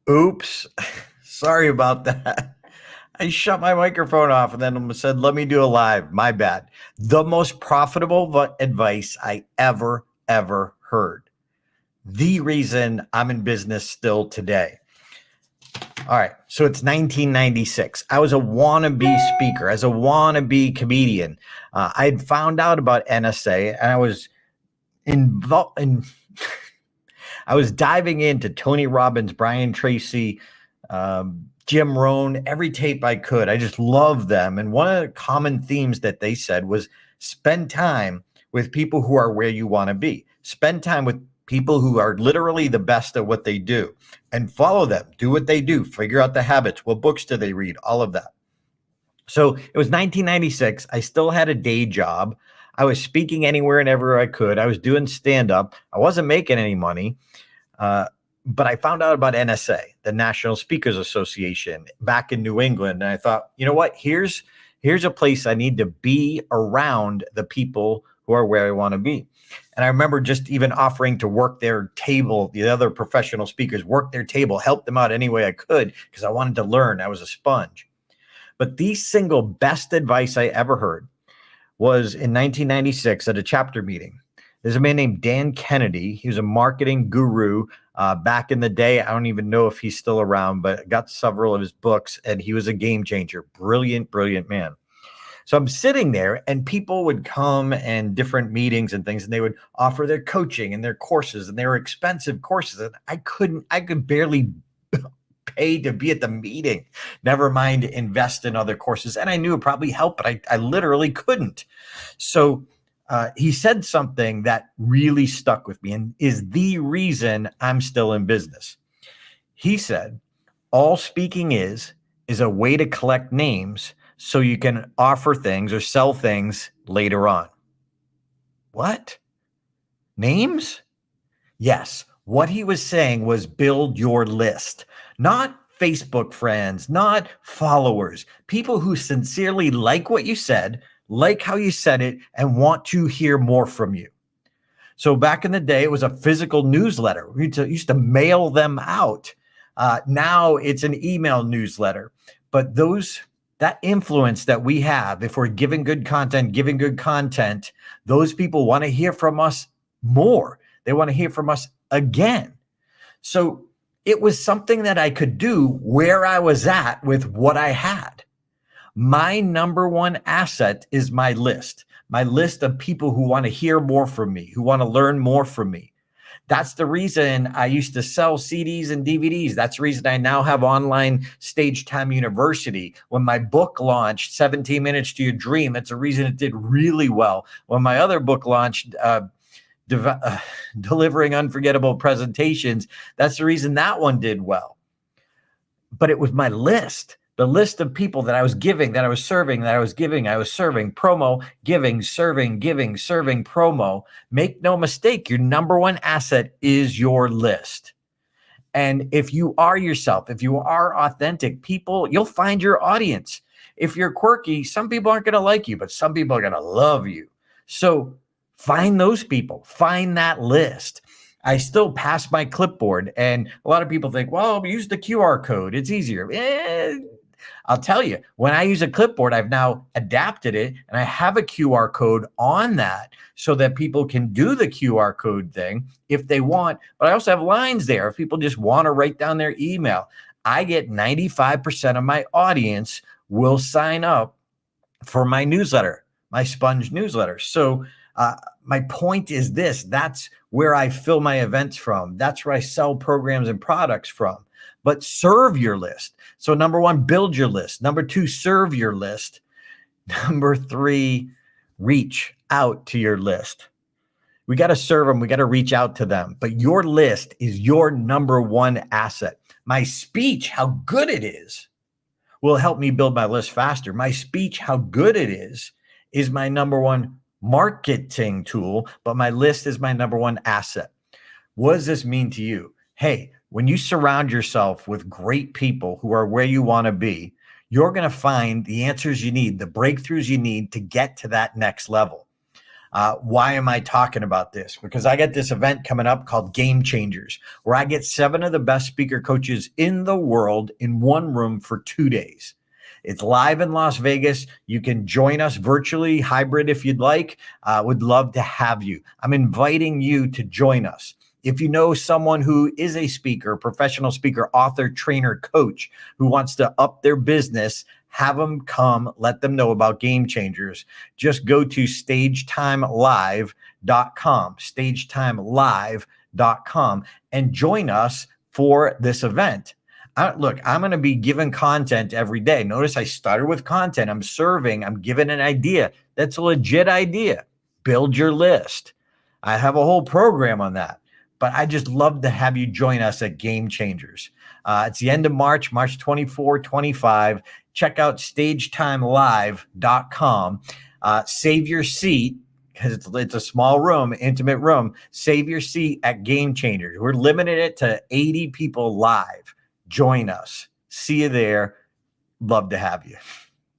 Oops. Sorry about that. I shut my microphone off and then said, let me do a live. My bad. The most profitable advice I ever heard. The reason I'm in business still today. All right. So it's 1996. I was a wannabe speaker, as a wannabe comedian. I'd found out about NSA and I was involved in. I was diving into Tony Robbins, Brian Tracy, Jim Rohn, every tape I could. I just loved them. And one of the common themes that they said was spend time with people who are where you want to be. Spend time with people who are literally the best at what they do and follow them. Do what they do. Figure out the habits. What books do they read? All of that. So it was 1996. I still had a day job. I was speaking anywhere and everywhere I could. I was doing stand-up. I wasn't making any money. But I found out about NSA, the National Speakers Association, back in New England. And I thought, you know what? Here's a place I need to be around the people who are where I want to be. And I remember just even offering to work their table, the other professional speakers, work their table, help them out any way I could because I wanted to learn. I was a sponge. But the single best advice I ever heard was in 1996 at a chapter meeting. There's a man named Dan Kennedy. He was a marketing guru back in the day. I don't even know if he's still around, but I got several of his books, and he was a game changer. Brilliant, brilliant man. So I'm sitting there, and people would come and different meetings and things, and they would offer their coaching and their courses, and they were expensive courses, and I could barely pay to be at the meeting, never mind invest in other courses. And I knew it probably helped, but I literally couldn't. So he said something that really stuck with me and is the reason I'm still in business. He said, all speaking is a way to collect names so you can offer things or sell things later on. What? Names? Yes. What he was saying was build your list, not Facebook friends, not followers, people who sincerely like what you said, like how you said it, and want to hear more from you. So back in the day, it was a physical newsletter. We used to mail them out. Now it's an email newsletter. But that influence that we have, if we're giving good content, those people want to hear from us more. They want to hear from us again. So it was something that I could do where I was at with what I had. My number one asset is my list of people who want to hear more from me, who want to learn more from me. That's the reason I used to sell CDs and DVDs. That's the reason I now have online Stage Time University. When my book launched, 17 Minutes to Your Dream, that's the reason it did really well. When my other book launched, Delivering Unforgettable Presentations, that's the reason that one did well. But it was my list. The list of people that I was giving, that I was serving, that I was giving, I was serving, promo, giving, serving, promo. Make no mistake, your number one asset is your list. And if you are yourself, if you are authentic, you'll find your audience. If you're quirky, some people aren't going to like you, but some people are going to love you. So find those people, find that list. I still pass my clipboard, and a lot of people think, well, use the QR code. It's easier. I'll tell you, when I use a clipboard, I've now adapted it, and I have a QR code on that so that people can do the QR code thing if they want. But I also have lines there if people just want to write down their email. I get 95% of my audience will sign up for my newsletter, my Sponge newsletter. So my point is this: that's where I fill my events from. That's where I sell programs and products from. But serve your list. So number one, build your list. Number two, serve your list. Number three, reach out to your list. We got to serve them. We got to reach out to them. But your list is your number one asset. My speech, how good it is, will help me build my list faster. My speech, how good it is my number one marketing tool, but my list is my number one asset. What does this mean to you? Hey, when you surround yourself with great people who are where you want to be, you're going to find the answers you need, the breakthroughs you need to get to that next level. Why am I talking about this? Because I got this event coming up called Game Changers, where I get 7 of the best speaker coaches in the world in one room for 2 days. It's live in Las Vegas. You can join us virtually, hybrid if you'd like. Would love to have you. I'm inviting you to join us. If you know someone who is a speaker, professional speaker, author, trainer, coach who wants to up their business, have them come, let them know about Game Changers. Just go to stagetimelive.com, stagetimelive.com, and join us for this event. Look, I'm going to be giving content every day. Notice I started with content. I'm serving. I'm giving an idea. That's a legit idea. Build your list. I have a whole program on that. But I just love to have you join us at Game Changers. It's the end of March, March 24, 25. Check out stagetimelive.com. Save your seat, because it's a small room, intimate room. Save your seat at Game Changers. We're limiting it to 80 people live. Join us. See you there. Love to have you.